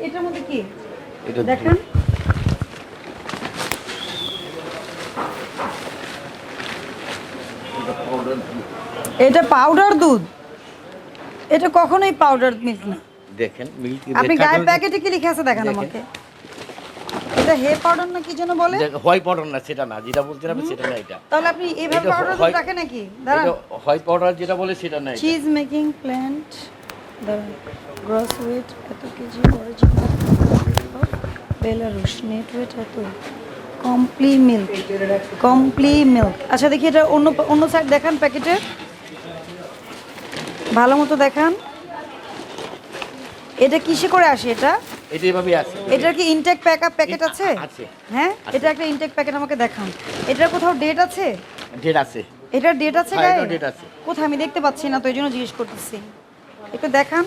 এটার মধ্যে কি এটা দেখেন, এটা পাউডার দুধ, এটা কখনোই পাউডার মিল্ক না। দেখেন মিল্ক আপনি গায়ে প্যাকেটে কি লিখে আছে দেখান দেখেন। আমাকে। এটা হে পাউডার না কি যেন বলে? হোয়াইট পাউডার না, সেটা না, যেটা বলছেন আপনি সেটা না। এটা তাহলে আপনি এইভাবে এটা পাউডার দুধ হয়- রাখেন নাকি? দাঁড়ান, এটা হোয়াইট পাউডার যেটা বলে সেটা না। এটা চিজ মেকিং প্ল্যান্ট, দাঁড়ান, গ্রস ওয়েট এত KG, original Belarus, net weight এত, কমপ্লি মিল্ক। আচ্ছা দেখি এটা অন্য অন্য সাইড দেখান, প্যাকেটে ভালো মতো দেখান। এটা কিসে করে আসে এটা? এটা এভাবে আছে। এটার কি ইনটেক প্যাকেট আছে? আছে। হ্যাঁ, আছে। এটা একটা ইনটেক প্যাকেট আমাকে দেখান। এটার কোথাও ডেট আছে? ডেট আছে। এটার ডেট আছে হ্যাঁ, গায়ে? এটার date আছে। কোথায় আমি দেখতে পাচ্ছি না, তো এই জন্য জিজ্ঞেস করতেছি, একটু দেখান।